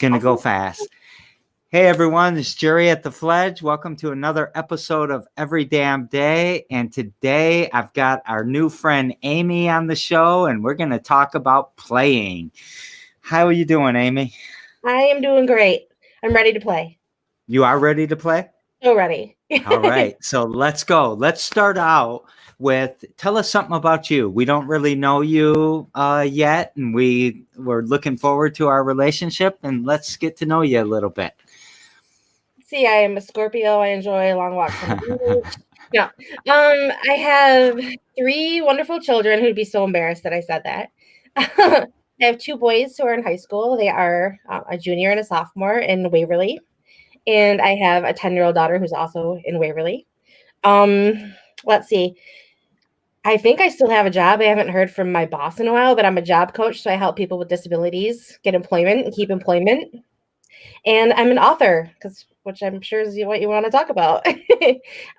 Gonna go fast. Hey everyone, it's Jerry at the Fledge. Welcome to another episode of Every Damn Day. And today I've got our new friend Amy on the show, and we're gonna talk about playing. How are you doing, Amy? I am doing great. I'm ready to play. You are ready to play? So ready. All right, so let's go. Let's start out with, tell us something about you. We don't really know you yet, and we're looking forward to our relationship, and let's get to know you a little bit. See, I am a Scorpio. I enjoy long walks on the beach. No. I have 3 wonderful children who'd be so embarrassed that I said that. I have 2 boys who are in high school. They are a junior and a sophomore in Waverly. And I have a 10-year-old daughter who's also in Waverly. Let's see. I think I still have a job. I haven't heard from my boss in a while, but I'm a job coach, so I help people with disabilities get employment and keep employment. And I'm an author, which I'm sure is what you want to talk about.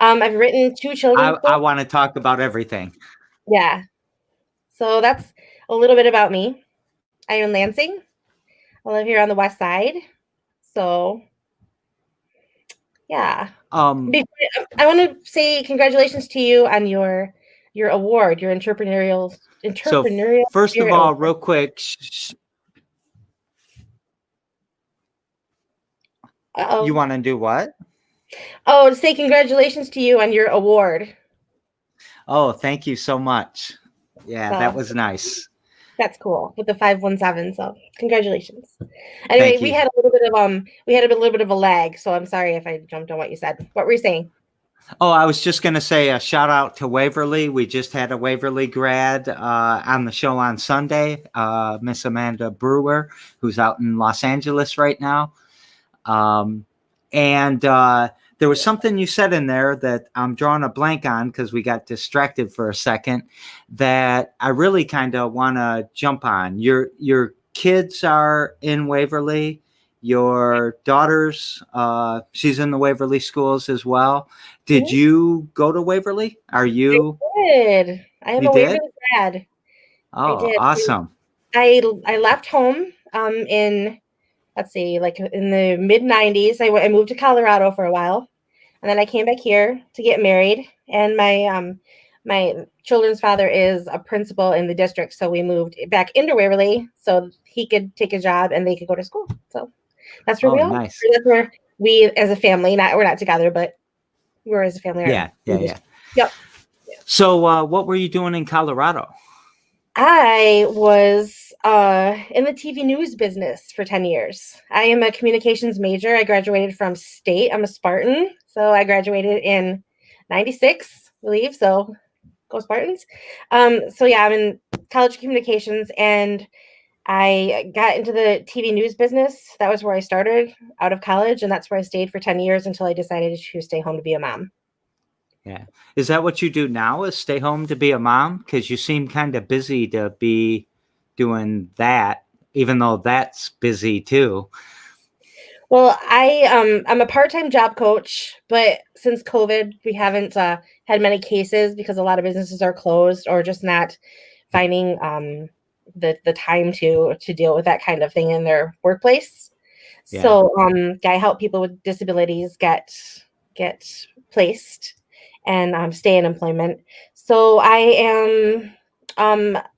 I've written 2 children's books. I want to talk about everything. Yeah. So that's a little bit about me. I am in Lansing. I live here on the west side. So yeah. I want to say congratulations to you on your award, your entrepreneurial. So first of all, real quick. Uh-oh. You want to do what? Oh, to say congratulations to you on your award. Oh, thank you so much. Yeah, that was nice. That's cool with the 517. So congratulations. Anyway, we had a little bit of a lag, so I'm sorry if I jumped on what you said. What were you saying? Oh, I was just going to say a shout out to Waverly. We just had a Waverly grad on the show on Sunday, Miss Amanda Brewer, who's out in Los Angeles right now. There was something you said in there that I'm drawing a blank on because we got distracted for a second that I really kind of want to jump on. Your kids are in Waverly. Your daughter's, she's in the Waverly schools as well. Did you go to Waverly? Are you? I did. I am a Waverly grad. Oh, awesome. I left home in, let's see, like in the mid-90s. I moved to Colorado for a while, and then I came back here to get married. And my children's father is a principal in the district, so we moved back into Waverly so he could take a job and they could go to school. So that's where we are. Nice. That's where we, as a family, we're not together, but we're as a family. Yeah. Yep. So what were you doing in Colorado? I was in the TV news business for 10 years. I am a communications major. I graduated from state. I'm a Spartan. So I graduated in 96, I believe. So go Spartans. So yeah, I'm in college communications, and I got into the TV news business. That was where I started out of college, and that's where I stayed for 10 years until I decided to stay home to be a mom. Yeah. Is that what you do now, is stay home to be a mom? Because you seem kind of busy to be doing that, even though that's busy too. Well, I'm a part-time job coach, but since COVID, we haven't had many cases because a lot of businesses are closed or just not finding the time to deal with that kind of thing in their workplace. Yeah. So I help people with disabilities get placed and stay in employment. So I am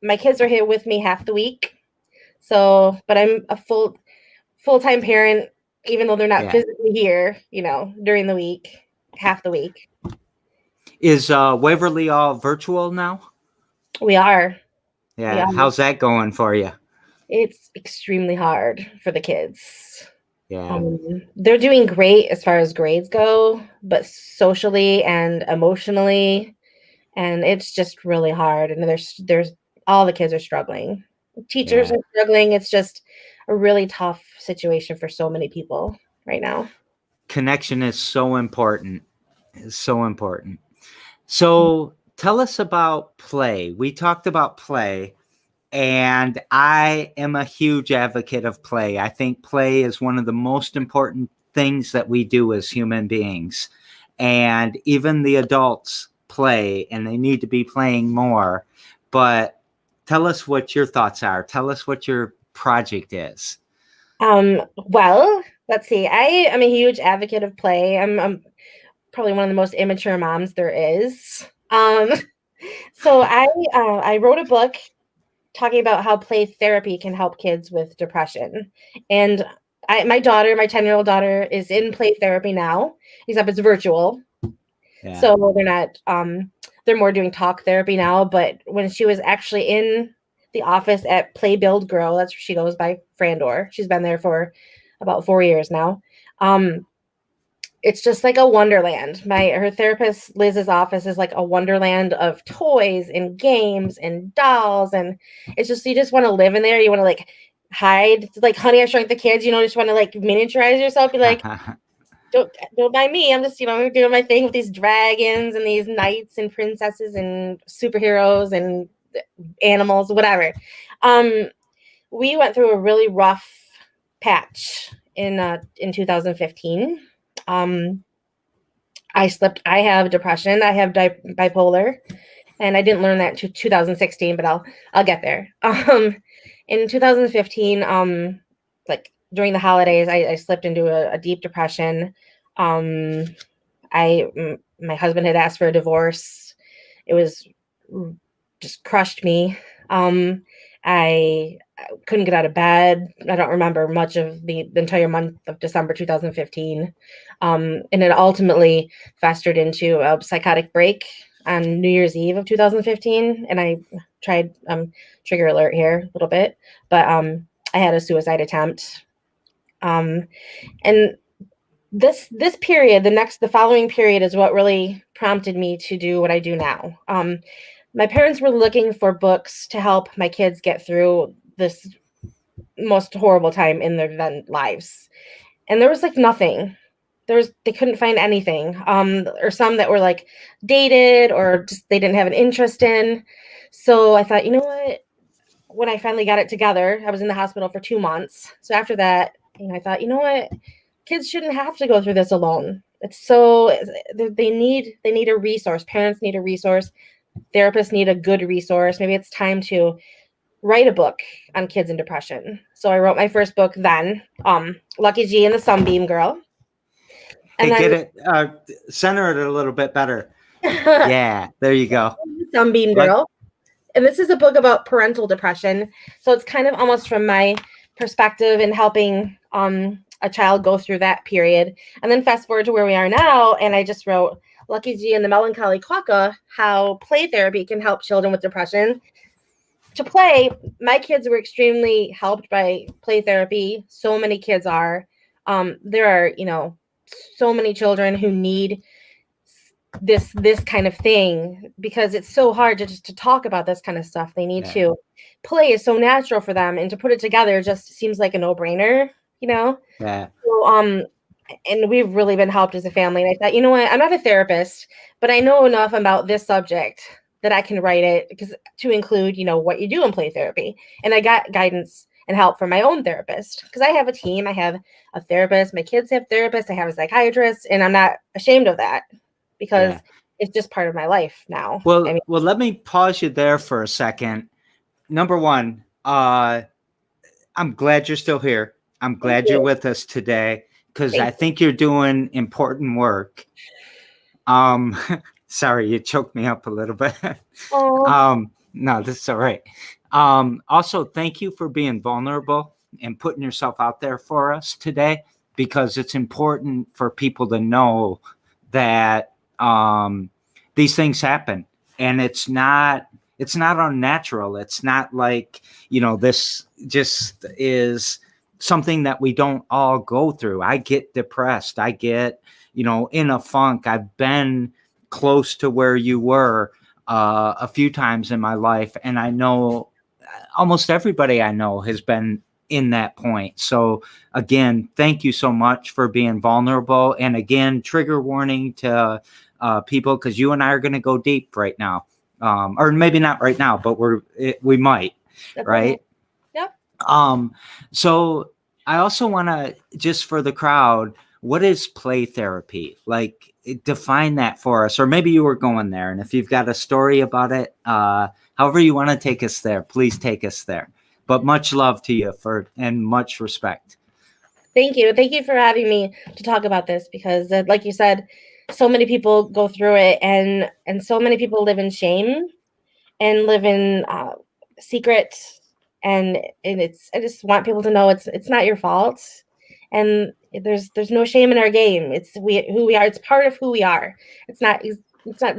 my kids are here with me half the week. So, but I'm a full-time parent, even though they're not physically here, during the week, half the week. Is Waverly all virtual now? We are. Yeah. How's that going for you? It's extremely hard for the kids. Yeah. They're doing great as far as grades go, but socially and emotionally, and it's just really hard. And there's all the kids are struggling. Teachers are struggling. It's just a really tough situation for so many people right now. Connection is so important. It's so important. So tell us about play. We talked about play, and I am a huge advocate of play. I think play is one of the most important things that we do as human beings. And even the adults play, and they need to be playing more. But tell us what your thoughts are. Tell us what your project is. Well, let's see. I am a huge advocate of play. I'm probably one of the most immature moms there is. So I wrote a book talking about how play therapy can help kids with depression. And my daughter, my 10-year-old daughter, is in play therapy now, except it's virtual. Yeah. So they're not they're more doing talk therapy now. But when she was actually in the office at Play Build Grow, that's where she goes by Frandor. She's been there for about 4 years now. It's just like a wonderland. Her therapist Liz's office is like a wonderland of toys and games and dolls, and it's just you just want to live in there. You want to like hide, like Honey I Shrunk the Kids. Just want to like miniaturize yourself. Be like, don't mind me. I'm just doing my thing with these dragons and these knights and princesses and superheroes and animals, whatever. We went through a really rough patch in 2015. I have depression. I have bipolar, and I didn't learn that to 2016, but I'll get there. In 2015, like during the holidays, I slipped into a deep depression. My husband had asked for a divorce. It was just crushed me. I couldn't get out of bed. I don't remember much of the entire month of December 2015. And it ultimately festered into a psychotic break on New Year's Eve of 2015. And I tried, trigger alert here a little bit, but I had a suicide attempt. And this period, the following period is what really prompted me to do what I do now. My parents were looking for books to help my kids get through this most horrible time in their lives. And there was like nothing. They couldn't find anything. Or some that were like dated or just they didn't have an interest in. So I thought, you know what? When I finally got it together, I was in the hospital for 2 months. So after that, I thought, you know what? Kids shouldn't have to go through this alone. They need a resource. Parents need a resource. Therapists need a good resource. Maybe it's time to write a book on kids and depression. So I wrote my first book then, Lucky G and the Sunbeam Girl. And then get it, center it a little bit better. Yeah, there you go. Sunbeam Girl. And this is a book about parental depression. So it's kind of almost from my perspective in helping a child go through that period. And then fast forward to where we are now, and I just wrote Lucky G and the Melancholy Quokka, how play therapy can help children with depression. To play, my kids were extremely helped by play therapy. So many kids are. There are, so many children who need this kind of thing because it's so hard to talk about this kind of stuff. They need to play is so natural for them, and to put it together just seems like a no-brainer, Yeah. So, and we've really been helped as a family. And I thought, you know what, I'm not a therapist, but I know enough about this subject that I can write it because to include, what you do in play therapy. And I got guidance and help from my own therapist because I have a team. I have a therapist. My kids have therapists. I have a psychiatrist, and I'm not ashamed of that because it's just part of my life now. Well, let me pause you there for a second. Number one, I'm glad you're still here. I'm glad you're with us today because I think you're doing important work. Sorry, you choked me up a little bit. No, this is all right. Also, thank you for being vulnerable and putting yourself out there for us today, because it's important for people to know that these things happen, and it's not unnatural. It's not like, this just is something that we don't all go through. I get depressed. I get, in a funk. I've been close to where you were a few times in my life. And I know almost everybody I know has been in that point. So again, thank you so much for being vulnerable. And again, trigger warning to people, because you and I are going to go deep right now. Or maybe not right now, but we might, right? Yep. So I also want to, just for the crowd, what is play therapy? Like, define that for us, or maybe you were going there. And if you've got a story about it, however you want to take us there, please take us there. But much love to you and much respect. Thank you. Thank you for having me to talk about this because, like you said, so many people go through it, and so many people live in shame and live in secret, and it's I just want people to know it's not your fault, and there's no shame in our game. It's who we are. It's part of who we are. It's not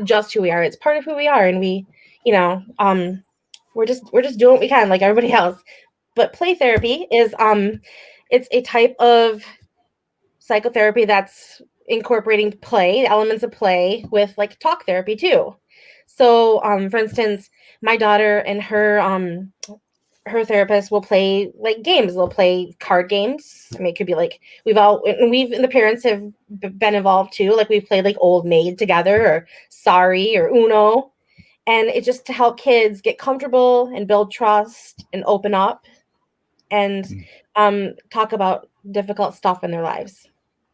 just who we are. It's part of who we are, and we, you know, we're just doing what we can like everybody else. But play therapy is it's a type of psychotherapy that's incorporating play, elements of play with like talk therapy too. So, for instance, my daughter and her therapist will play like games. They'll play card games. I mean, it could be like we've and the parents have been involved too. Like we've played like Old Maid together or Sorry or Uno, and it's just to help kids get comfortable and build trust and open up and talk about difficult stuff in their lives.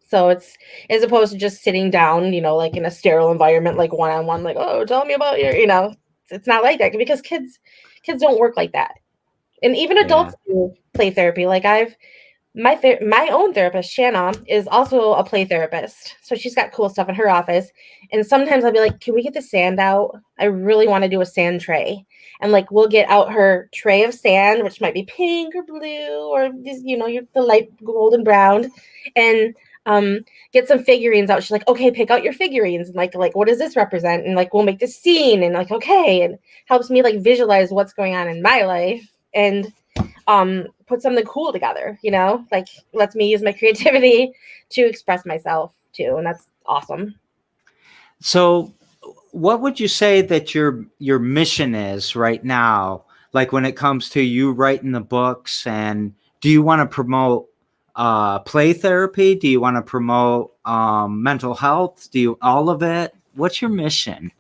So it's as opposed to just sitting down, like in a sterile environment, like one on one, like, oh, tell me about it's not like that because kids don't work like that. And even Yeah. adults do play therapy. Like my own therapist, Shanna, is also a play therapist. So she's got cool stuff in her office. And sometimes I'll be like, can we get the sand out? I really want to do a sand tray. And like we'll get out her tray of sand, which might be pink or blue or just, the light golden brown, and get some figurines out. She's like, okay, pick out your figurines. And like what does this represent? And like we'll make this scene and like, okay, and helps me like visualize what's going on in my life and put something cool together, like lets me use my creativity to express myself too, and that's awesome. So what would you say that your mission is right now, like when it comes to you writing the books? And do you want to promote play therapy? Do you want to promote mental health? Do you all of it? What's your mission?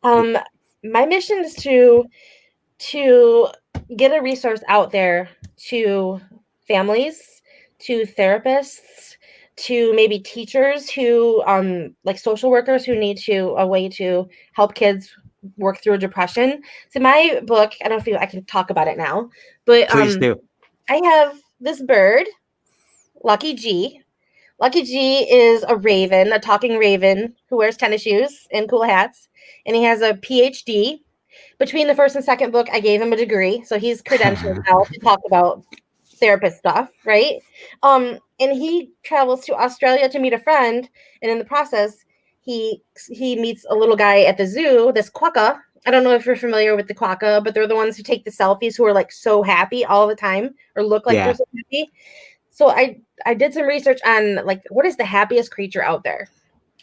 My mission is to get a resource out there to families, to therapists, to maybe teachers who like social workers who need a way to help kids work through depression. So my book, I don't know if I can talk about it now, but Please do. I have this bird, Lucky G. Lucky G is a raven, a talking raven who wears tennis shoes and cool hats, and he has a PhD. Between the first and second book, I gave him a degree, so he's credentialed now to talk about therapist stuff, right? And he travels to Australia to meet a friend, and in the process, he meets a little guy at the zoo, this quokka. I don't know if you're familiar with the quokka, but they're the ones who take the selfies who are like so happy all the time or look like they're Yeah. so happy. So I did some research on like what is the happiest creature out there.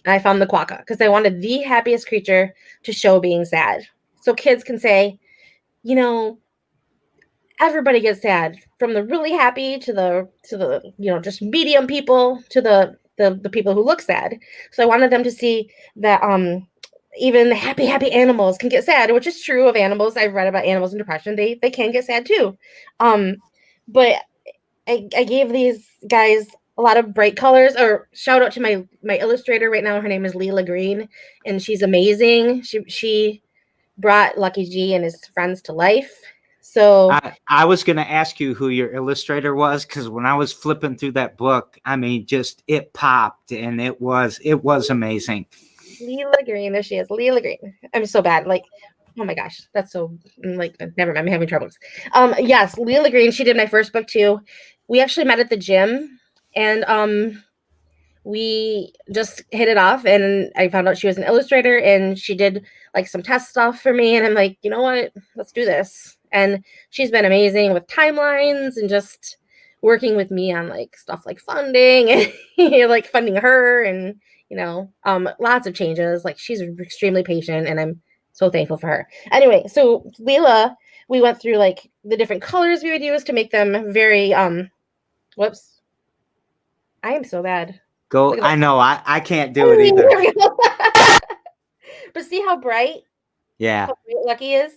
And I found the quokka because I wanted the happiest creature to show being sad. So kids can say, everybody gets sad, from the really happy to the just medium people to the people who look sad. So I wanted them to see that even the happy animals can get sad, which is true of animals. I've read about animals in depression. They can get sad too. But I gave these guys a lot of bright colors. Or shout out to my illustrator right now. Her name is Leela Green, and she's amazing. She brought Lucky G and his friends to life. So I was going to ask you who your illustrator was, because when I was flipping through that book, I mean, just it popped, and it was amazing. Leela Green, there she is, Leela Green. I'm so bad. Like, oh my gosh, that's so like. Never mind, I'm having troubles. Yes, Leela Green. She did my first book too. We actually met at the gym, and we just hit it off, and I found out she was an illustrator, and she did like some test stuff for me, and I'm like, you know what, let's do this. And she's been amazing with timelines and just working with me on like stuff like funding and like funding her, and lots of changes. Like she's extremely patient, and I'm so thankful for her. Anyway, so Leela, we went through like the different colors we would use to make them very whoops, I am so bad. Go. I know. I can't do it either. But see how bright? Yeah. How bright Lucky is?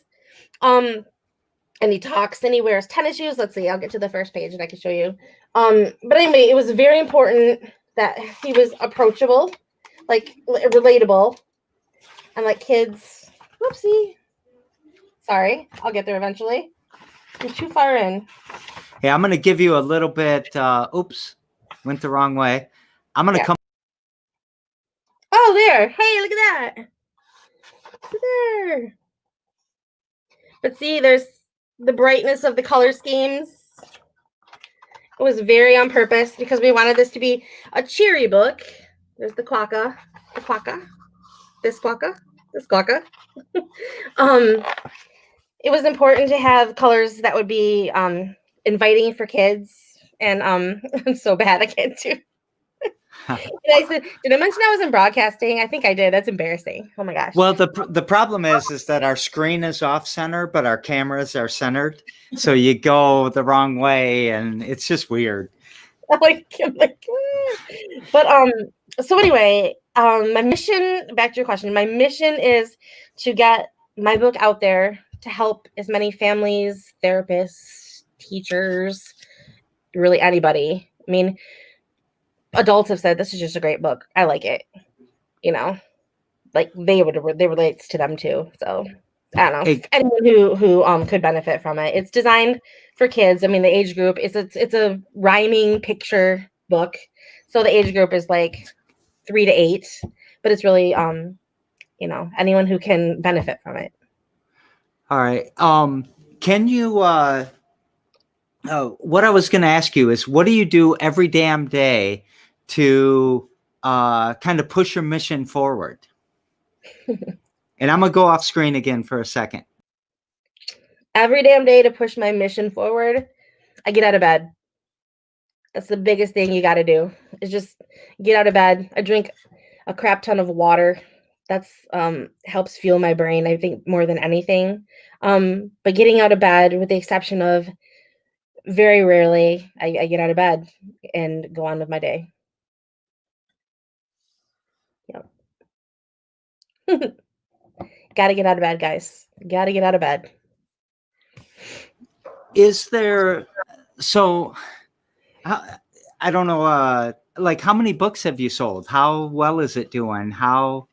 And he talks and he wears tennis shoes. Let's see, I'll get to the first page and I can show you. But anyway, it was very important that he was approachable, like relatable, and like kids. Whoopsie. Sorry, I'll get there eventually. I'm too far in. Hey, I'm going to give you a little bit. Oops. Went the wrong way. I'm going to come. Oh, there. Hey, look at that. There. But see, there's the brightness of the color schemes. It was very on purpose because we wanted this to be a cheery book. There's the quokka, this quokka. It was important to have colors that would be inviting for kids. And I'm so bad I can't do. Did I mention I was in broadcasting? I think I did. That's embarrassing. Oh my gosh. Well, the problem is that our screen is off center, but our cameras are centered. So you go the wrong way, and it's just weird. But so anyway, my mission, back to your question, my mission is to get my book out there to help as many families, therapists, teachers, really anybody. I mean, adults have said this is just a great book. I like it. You know, like they relates to them too. So I don't know, anyone who could benefit from it. It's designed for kids. I mean, the age group is it's a rhyming picture book, so the age group is like 3 to 8, but it's really anyone who can benefit from it. All right. Can you what I was going to ask you is, what do you do every damn day to kind of push your mission forward? And I'm going to go off screen again for a second. Every damn day to push my mission forward, I get out of bed. That's the biggest thing you got to do, is just get out of bed. I drink a crap ton of water. That's helps fuel my brain, I think, more than anything. But getting out of bed, with the exception of very rarely, I get out of bed and go on with my day. Yep. Got to get out of bed, guys. Got to get out of bed. Is there, so I don't know, like how many books have you sold? How well is it doing? How,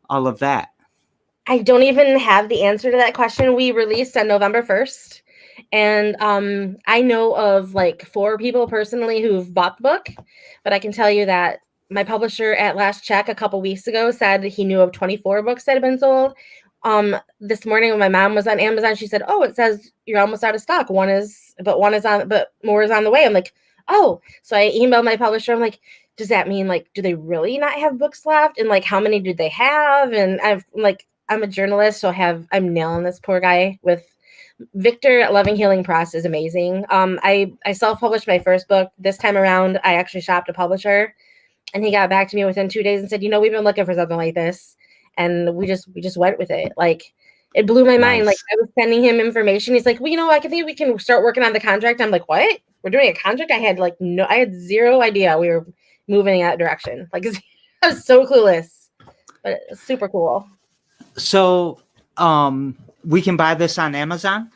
all of that? I don't even have the answer to that question. We released on November 1st. And I know of like 4 people personally who've bought the book, but I can tell you that my publisher at last check a couple weeks ago said he knew of 24 books that had been sold. This morning when my mom was on Amazon, she said, "Oh, it says you're almost out of stock. But more is on the way." I'm like, "Oh." So I emailed my publisher. I'm like, "Does that mean, like, do they really not have books left? And like, how many do they have?" And I'm a journalist, so I'm nailing this poor guy with Victor at Loving Healing Press is amazing. I self-published my first book. This time around, I actually shopped a publisher, and he got back to me within 2 days and said, "We've been looking for something like this." And we just went with it. Like, it blew my mind. Like, I was sending him information. He's like, "Well, I think we can start working on the contract." I'm like, "What? We're doing a contract?" I had zero idea we were moving in that direction. Like, I was so clueless, but it's super cool. So, we can buy this on Amazon?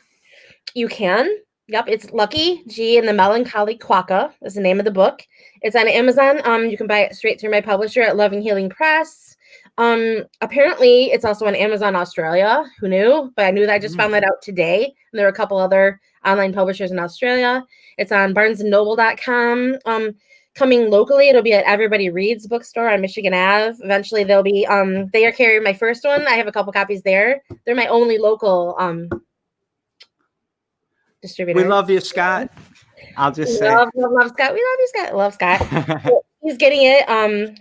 You can. Yep, it's Lucky G and the Melancholy Quokka is the name of the book. It's on Amazon. You can buy it straight through my publisher at Loving Healing Press. Apparently it's also on Amazon Australia. Who knew? But I knew that I just found that out today. And there are a couple other online publishers in Australia. It's on barnesandnoble.com. Coming locally, it'll be at Everybody Reads bookstore on Michigan Ave. Eventually they'll be they are carrying my first one. I have a couple copies there. They're my only local distributor. We love you, Scott. I'll just say. Love Scott. We love you, Scott. Love Scott. He's getting it.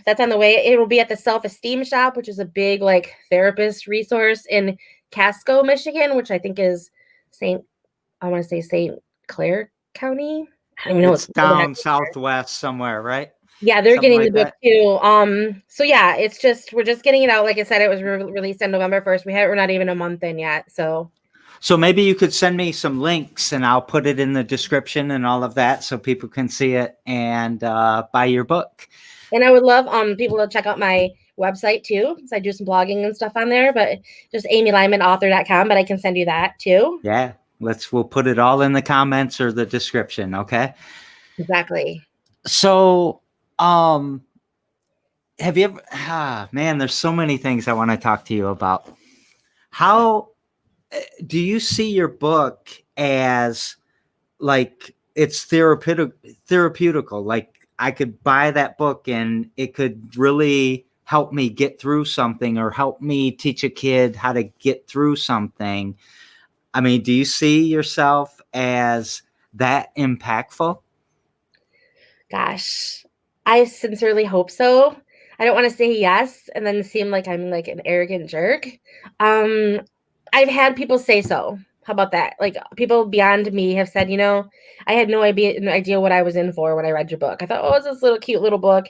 That's on the way. It will be at the Self-Esteem Shop, which is a big like therapist resource in Casco, Michigan, which I think is St. Clair County. I don't even know. It's down southwest somewhere, right? Yeah, they're something getting like the book too. So yeah, we're just getting it out. Like I said, it was released on November 1st. We're not even a month in yet. So maybe you could send me some links and I'll put it in the description and all of that so people can see it and buy your book. And I would love people to check out my website too, because I do some blogging and stuff on there, but just amylymanauthor.com, but I can send you that too. Yeah, we'll put it all in the comments or the description, okay? Exactly. So, have you ever, man, there's so many things I want to talk to you about. How do you see your book as like it's therapeutical? Like I could buy that book and it could really help me get through something or help me teach a kid how to get through something. I mean, do you see yourself as that impactful? Gosh, I sincerely hope so. I don't want to say yes and then seem like I'm like an arrogant jerk. Um, I've had people say so. How about that? Like people beyond me have said, I had no idea what I was in for when I read your book. I thought, oh, it's this little cute little book.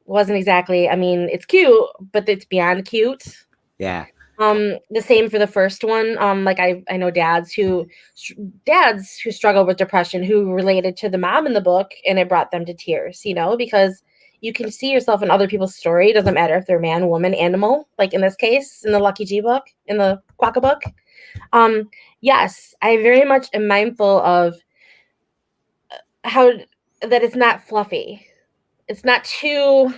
Wasn't exactly. I mean, it's cute, but it's beyond cute. Yeah. The same for the first one. Like I know dads who struggle with depression who related to the mom in the book, and it brought them to tears, because you can see yourself in other people's story. It doesn't matter if they're man, woman, animal, like in this case, in the Lucky G book, in the Quokka book. Yes, I very much am mindful of how that it's not fluffy. It's not too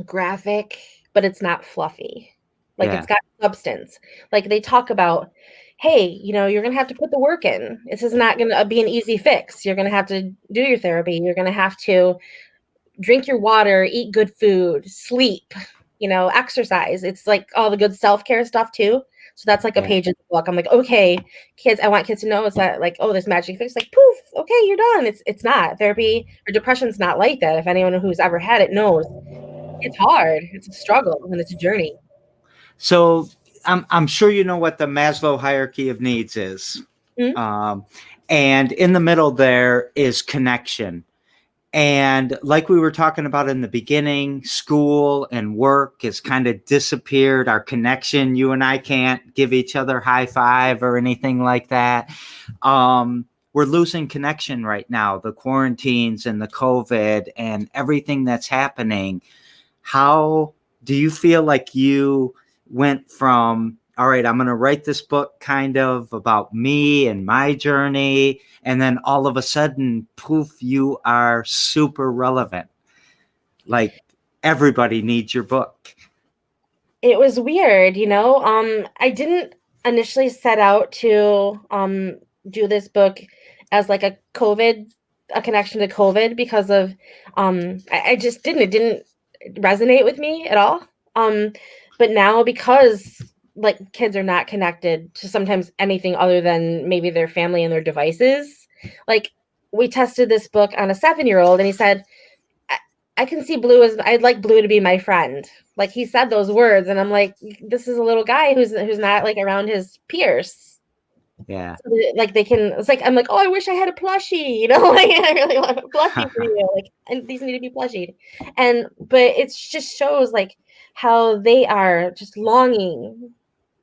graphic, but it's not fluffy. Like Yeah. it's got substance. Like they talk about, hey, you're going to have to put the work in. This is not going to be an easy fix. You're going to have to do your therapy. You're going to have to drink your water, eat good food, sleep, exercise. It's like all the good self-care stuff too. So that's like a Yeah. page of the book. I'm like, okay, kids, I want kids to know it's not like, oh, this magic fix, like poof, okay, you're done. It's not. Therapy or depression's not like that. If anyone who's ever had it knows, it's hard. It's a struggle and it's a journey. So I'm sure you know what the Maslow hierarchy of needs is. Mm-hmm. And in the middle there is connection. And like we were talking about in the beginning, school and work has kind of disappeared. Our connection, you and I can't give each other high five or anything like that. We're losing connection right now. The quarantines and the COVID and everything that's happening. How do you feel like you went from, all right, I'm going to write this book kind of about me and my journey, and then all of a sudden, poof, you are super relevant. Like everybody needs your book. It was weird, I didn't initially set out to do this book as like a connection to COVID because of I just it didn't resonate with me at all. But now because like kids are not connected to sometimes anything other than maybe their family and their devices. Like we tested this book on a 7-year-old and he said, I can see Blue as I'd like Blue to be my friend. Like he said those words, and I'm like, this is a little guy who's not like around his peers. Yeah. So like they can. It's like I'm like, oh, I wish I had a plushie. Like I really want a plushie for you. Like, and these need to be plushied. But it just shows like how they are just longing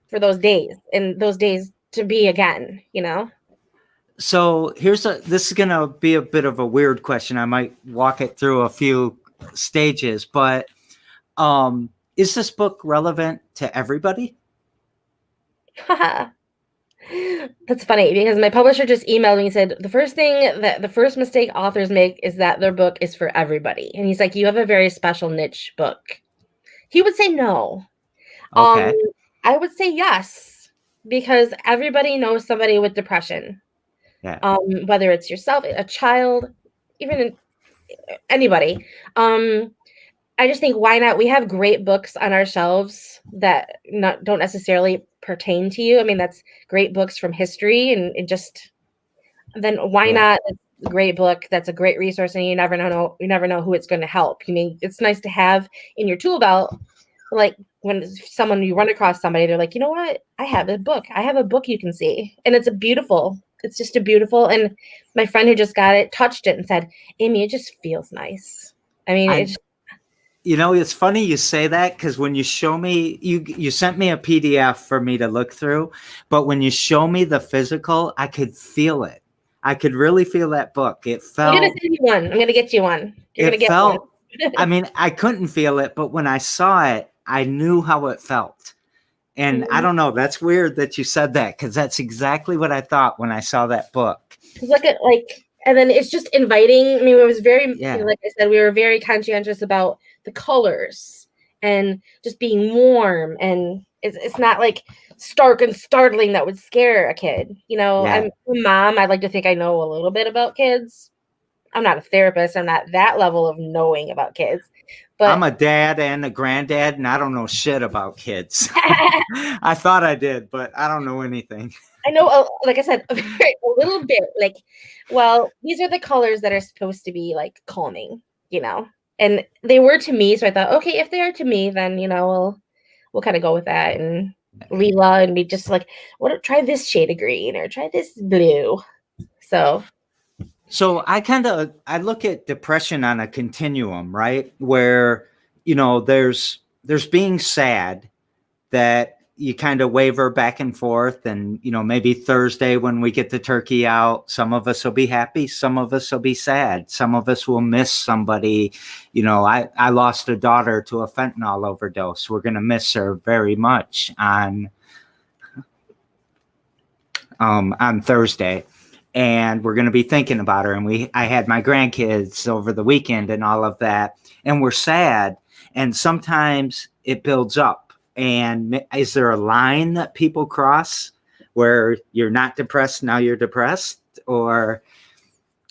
for those days and those days to be again. So this is going to be a bit of a weird question. I might walk it through a few stages, but is this book relevant to everybody? That's funny because my publisher just emailed me and said the first mistake authors make is that their book is for everybody. And he's like, you have a very special niche book. He would say no. Okay. I would say yes, because everybody knows somebody with depression. Yeah. Whether it's yourself, a child, even anybody. I just think why not? We have great books on our shelves that don't necessarily pertain to you. I mean, that's great books from history, and then why not a great book that's a great resource, and you never know who it's going to help. I mean, it's nice to have in your tool belt, like when you run across somebody, they're like, you know what? I have a book you can see, and it's just a beautiful. And my friend who just got it touched it and said, Amy, it just feels nice. I mean, it's funny you say that because when you show me, you sent me a PDF for me to look through, but when you show me the physical, I could feel it. I could really feel that book. It felt. I'm gonna send you one. I'm gonna get you one. You're gonna get one. I mean, I couldn't feel it, but when I saw it, I knew how it felt. And Mm-hmm. I don't know. That's weird that you said that because that's exactly what I thought when I saw that book. Look at and then it's just inviting. I mean, it was very, Yeah. like I said, we were very conscientious about the colors and just being warm. And it's not like stark and startling that would scare a kid. Yeah. I'm a mom. I'd like to think I know a little bit about kids. I'm not a therapist. I'm not that level of knowing about kids. But I'm a dad and a granddad, and I don't know shit about kids. I thought I did, but I don't know anything. I know, like I said, a little bit. Like, well, these are the colors that are supposed to be like calming, and they were to me. So I thought, okay, if they are to me, then we'll kind of go with that. And Lila and be just like, try this shade of green or try this blue. So I look at depression on a continuum, right? Where, there's being sad, that you kind of waver back and forth. And, maybe Thursday when we get the turkey out, some of us will be happy. Some of us will be sad. Some of us will miss somebody. I lost a daughter to a fentanyl overdose. We're going to miss her very much on Thursday. And we're going to be thinking about her. And I had my grandkids over the weekend and all of that. And we're sad. And sometimes it builds up. And is there a line that people cross where you're not depressed, now you're depressed? Or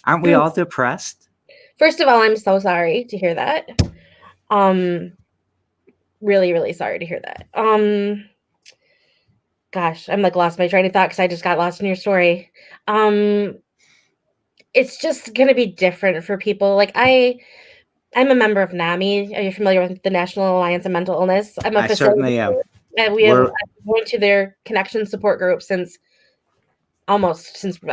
aren't we all depressed? First of all, I'm so sorry to hear that. Really, really sorry to hear that. Gosh, I'm like lost my train of thought because I just got lost in your story. It's just going to be different for people. Like I'm a member of NAMI. Are you familiar with the National Alliance on Mental Illness? I'm a I certainly am. And I've went to their connection support group since I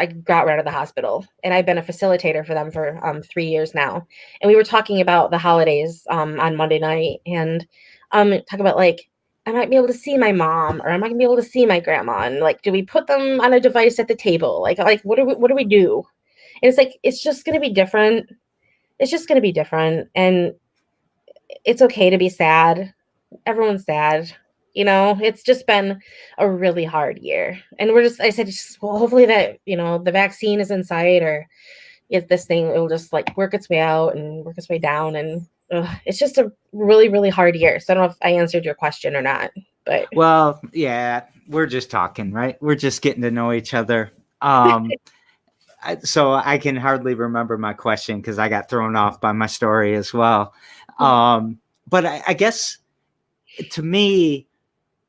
got out of the hospital, and I've been a facilitator for them for 3 years now. And we were talking about the holidays on Monday night, and talk about like I might be able to see my mom, or I might be able to see my grandma, and like, do we put them on a device at the table? Like what do we do? And it's like it's just going to be different. It's just going to be different, and it's okay to be sad. Everyone's sad. It's just been a really hard year. And I said, well, hopefully that, the vaccine is in sight, or if this thing, it'll just like work its way out and work its way down. And it's just a really, really hard year. So I don't know if I answered your question or not, but. Well, yeah, we're just talking, right? We're just getting to know each other. So I can hardly remember my question because I got thrown off by my story as well. But I guess to me,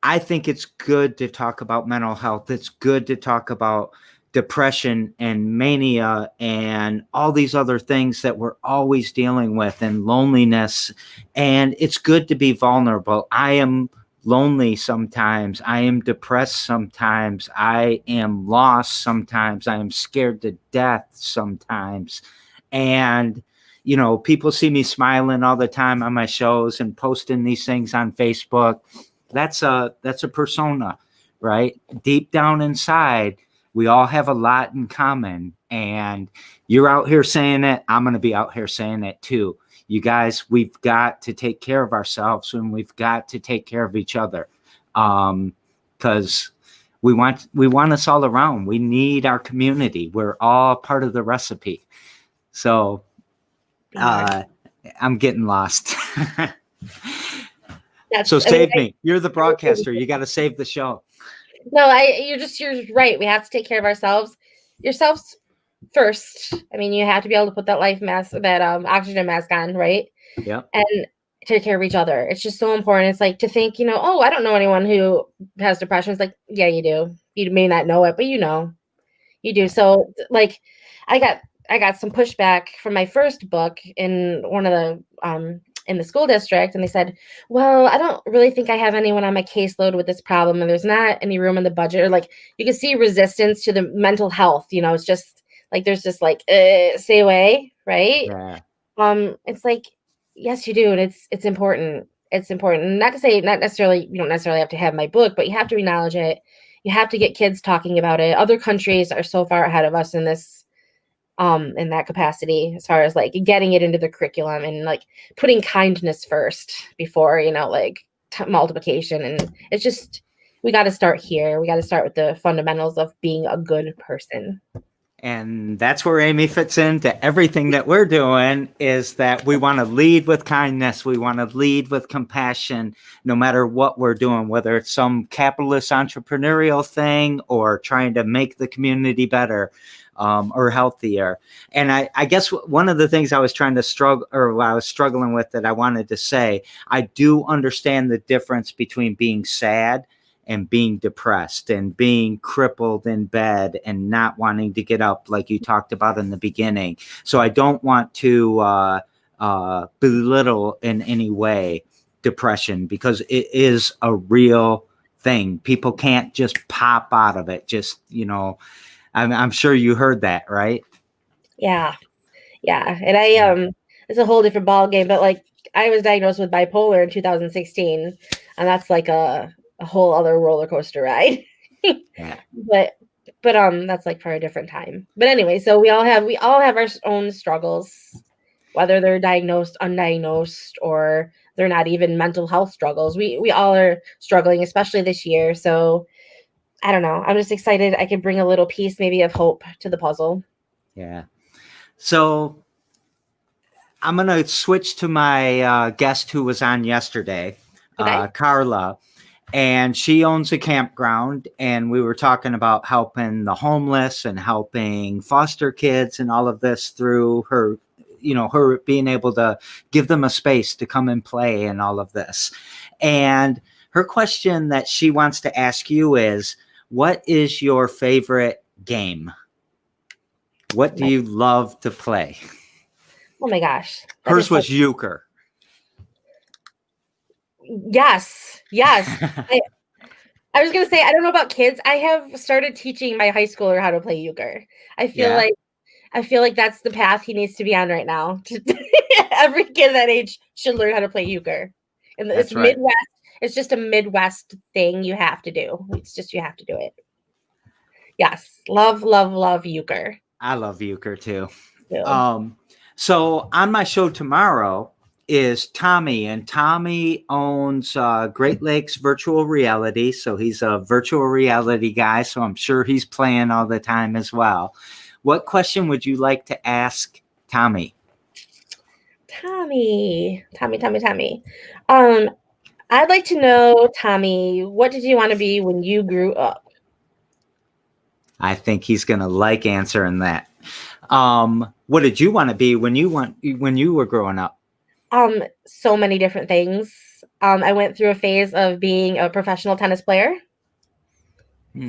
I think it's good to talk about mental health. It's good to talk about depression and mania and all these other things that we're always dealing with, and loneliness. And it's good to be vulnerable. I am lonely sometimes. I am depressed sometimes. I am lost sometimes. I am scared to death sometimes. And people see me smiling all the time on my shows and posting these things on Facebook. That's a persona, right? Deep down inside, we all have a lot in common. And you're out here saying it. I'm going to be out here saying it too. You guys, we've got to take care of ourselves, and we've got to take care of each other. Because we want us all around. We need our community. We're all part of the recipe. So I'm getting lost. So save me. You're the broadcaster. You got to save the show. No, you're right. We have to take care of yourselves first. I mean, you have to be able to put that oxygen mask on, right? Yeah. And take care of each other. It's just so important. It's like to think, oh, I don't know anyone who has depression. It's like, yeah, you do. You may not know it, but you do. So like, I got some pushback from my first book in one of the in the school district, and they said, well, I don't really think I have anyone on my caseload with this problem, and there's not any room in the budget, or like you can see resistance to the mental health. It's just like there's just like stay away, right? Yeah. It's like, yes, you do, and it's important. It's important. Not to say you don't necessarily have to have my book, but you have to acknowledge it. You have to get kids talking about it. Other countries are so far ahead of us in that capacity, as far as like getting it into the curriculum and like putting kindness first before multiplication. And it's just, we got to start here. We got to start with the fundamentals of being a good person. And that's where Amy fits into everything that we're doing, is that we want to lead with kindness. We want to lead with compassion, no matter what we're doing, whether it's some capitalist entrepreneurial thing or trying to make the community better. or healthier. And I guess one of the things I was trying to struggle, or I was struggling with, that I wanted to say, I do understand the difference between being sad and being depressed and being crippled in bed and not wanting to get up, like you talked about in the beginning. So I don't want to belittle in any way depression, because it is a real thing. People can't just pop out of it. Just, I'm sure you heard that, right? Yeah. Yeah. And it's a whole different ball game, but like I was diagnosed with bipolar in 2016, and that's like a whole other roller coaster ride. Yeah. But that's like for a different time. But anyway, so we all have our own struggles, whether they're diagnosed, undiagnosed, or they're not even mental health struggles. We all are struggling, especially this year. So I don't know. I'm just excited I can bring a little piece maybe of hope to the puzzle. Yeah. So I'm going to switch to my guest who was on yesterday, Okay. Carla. And she owns a campground, and we were talking about helping the homeless and helping foster kids and all of this through her, her being able to give them a space to come and play and all of this. And her question that she wants to ask you is, what is your favorite game? What do you love to play? Oh my gosh. Hers was euchre. Yes. I was going to say, I don't know about kids. I have started teaching my high schooler how to play euchre. I feel like that's the path he needs to be on right now. Every kid that age should learn how to play euchre. And it's right. Midwest. It's just a Midwest thing you have to do. It's just, you have to do it. Yes. Love, love, love euchre. I love euchre too. Yeah. So on my show tomorrow is Tommy, and Tommy owns Great Lakes Virtual Reality. So he's a virtual reality guy. So I'm sure he's playing all the time as well. What question would you like to ask Tommy? Tommy. I'd like to know, Tommy, what did you want to be when you grew up? I think he's going to like answering that. What did you want to be when you were growing up? So many different things. I went through a phase of being a professional tennis player.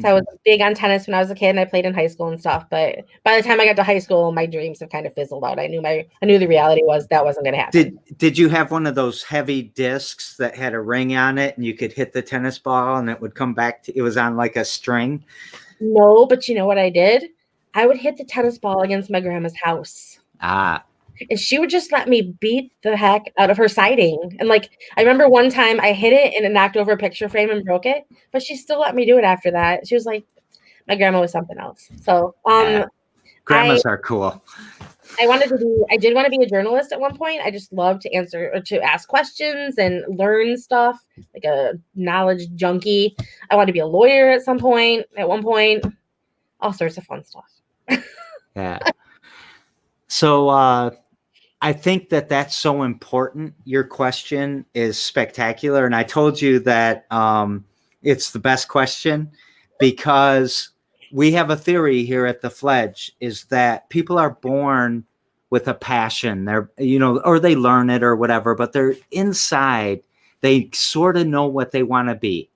So I was big on tennis when I was a kid, and I played in high school and stuff. But by the time I got to high school, my dreams have kind of fizzled out. I knew the reality was that wasn't going to happen. Did you have one of those heavy discs that had a ring on it, and you could hit the tennis ball and it would come back it was on like a string? No, but you know what I did? I would hit the tennis ball against my grandma's house. And she would just let me beat the heck out of her siding. And like, I remember one time I hit it and it knocked over a picture frame and broke it, but she still let me do it after that. She was like, my grandma was something else. So, grandmas are cool. I did want to be a journalist at one point. I just love to ask questions and learn stuff, like a knowledge junkie. I wanted to be a lawyer at one point, all sorts of fun stuff. Yeah. So, I think that's so important. Your question is spectacular. And I told you that it's the best question, because we have a theory here at the Fledge, is that people are born with a passion. They're, or they learn it or whatever, but they're inside. They sort of know what they want to be.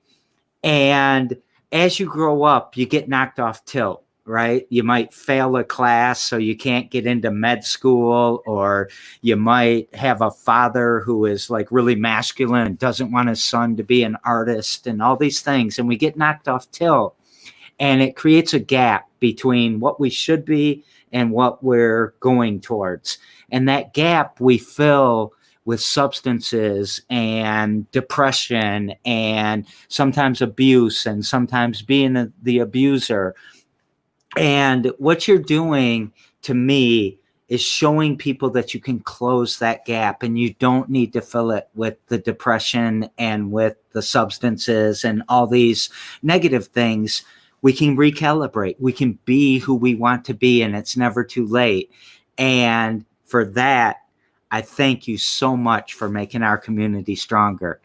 And as you grow up, you get knocked off tilt. Right? You might fail a class, so you can't get into med school, or you might have a father who is like really masculine and doesn't want his son to be an artist, and all these things. And we get knocked off tilt, and it creates a gap between what we should be and what we're going towards. And that gap we fill with substances and depression and sometimes abuse and sometimes being the abuser. And what you're doing, to me, is showing people that you can close that gap, and you don't need to fill it with the depression and with the substances and all these negative things. We can recalibrate. We can be who we want to be, and it's never too late. And for that, I thank you so much for making our community stronger.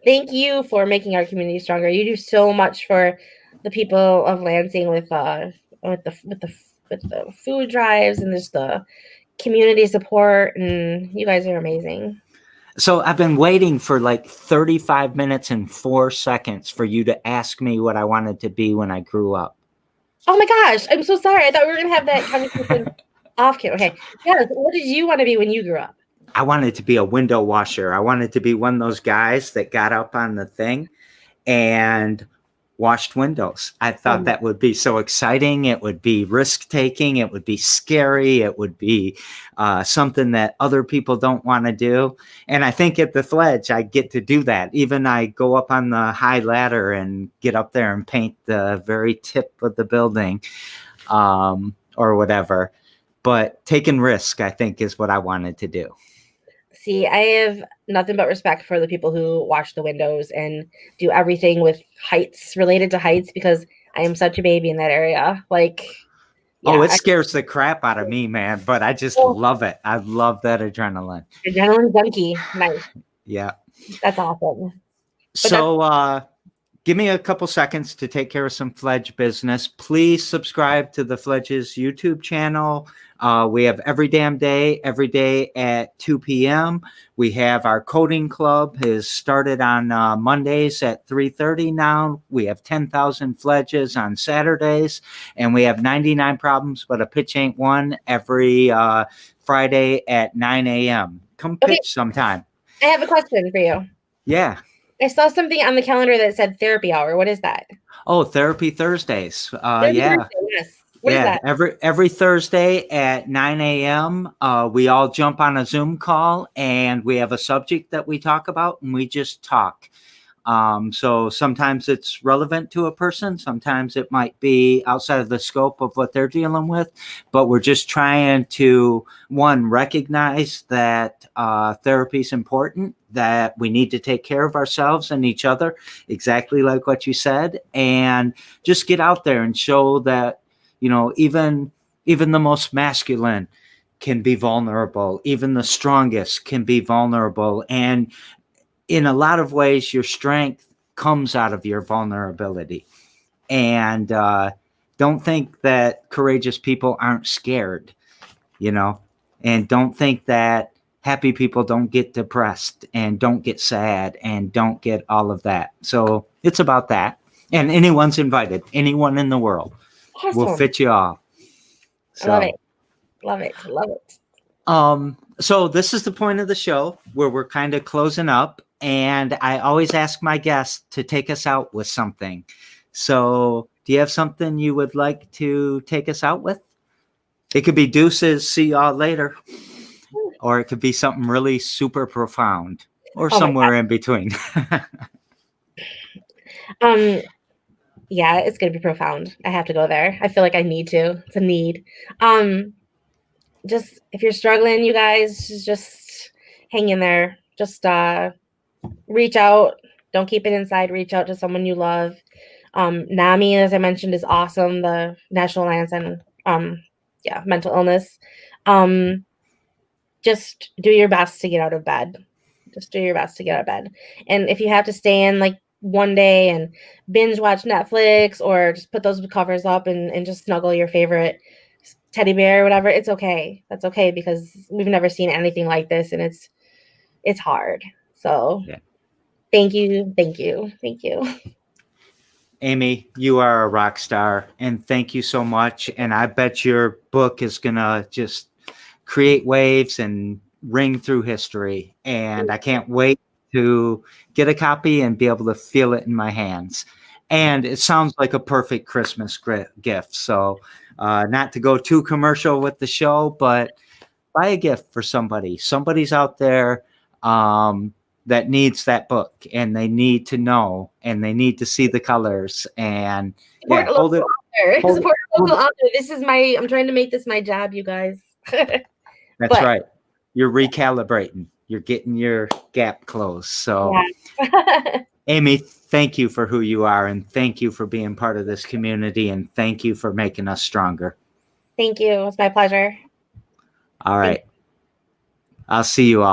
Thank you for making our community stronger. You do so much for the people of Lansing with the the food drives and just the community support, and you guys are amazing. So I've been waiting for like 35 minutes and 4 seconds for you to ask me what I wanted to be when I grew up. Oh my gosh, I'm so sorry. I thought we were gonna have that conversation off camera. Okay. Yes. What did you want to be when you grew up? I wanted to be a window washer. I wanted to be one of those guys that got up on the thing and washed windows. I thought that would be so exciting. It would be risk taking. It would be scary. It would be something that other people don't want to do. And I think at the Fledge, I get to do that. Even I go up on the high ladder and get up there and paint the very tip of the building or whatever. But taking risk, I think, is what I wanted to do. See, I have nothing but respect for the people who wash the windows and do everything with heights, related to heights, because I am such a baby in that area. Like, yeah, oh, it scares the crap out of me, man, but I just love it. I love that adrenaline. Adrenaline junkie. Nice. Yeah. That's awesome. So give me a couple seconds to take care of some Fledge business. Please subscribe to the Fledge's YouTube channel. We have every day at 2 p.m. We have our coding club has started on Mondays at 3:30 now. We have 10,000 Fledges on Saturdays, and we have 99 problems, but a pitch ain't one every Friday at 9 a.m. Come pitch sometime. I have a question for you. Yeah. I saw something on the calendar that said therapy hour. What is that? Oh, Therapy Thursdays. Therapy Thursday, yes. What is that? Every Thursday at 9 a.m., we all jump on a Zoom call and we have a subject that we talk about and we just talk. So sometimes it's relevant to a person. Sometimes it might be outside of the scope of what they're dealing with, but we're just trying to, one, recognize that therapy is important, that we need to take care of ourselves and each other, exactly like what you said, and just get out there and show that, you know, even the most masculine can be vulnerable. Even the strongest can be vulnerable. And in a lot of ways, your strength comes out of your vulnerability. And don't think that courageous people aren't scared, you know, and don't think that happy people don't get depressed and don't get sad and don't get all of that. So it's about that. And anyone's invited. Anyone in the world will fit you all. So, I love it. Love it. Love it. So this is the point of the show where we're kind of closing up. And I always ask my guests to take us out with something. So do you have something you would like to take us out with? It could be deuces, see y'all later. Or it could be something really super profound or somewhere in between. Yeah, it's going to be profound. I have to go there. I feel like I need to. It's a need. Just if you're struggling, you guys, just hang in there. Just reach out. Don't keep it inside. Reach out to someone you love. NAMI, as I mentioned, is awesome. The National Alliance on mental illness. Just do your best to get out of bed. Just do your best to get out of bed. And if you have to stay in like one day and binge watch Netflix or just put those covers up and just snuggle your favorite teddy bear or whatever, it's okay. That's okay, because we've never seen anything like this, and it's hard. So thank you. Amy, you are a rock star, and thank you so much. And I bet your book is gonna just create waves and ring through history. And I can't wait to get a copy and be able to feel it in my hands. And it sounds like a perfect Christmas gift. So not to go too commercial with the show, but buy a gift for somebody. Somebody's out there that needs that book, and they need to know, and they need to see the colors. And hold it. Support local author. I'm trying to make this my job, you guys. That's right. You're recalibrating. You're getting your gap closed. So, Amy, thank you for who you are, and thank you for being part of this community, and thank you for making us stronger. Thank you. It's my pleasure. All right. I'll see you all.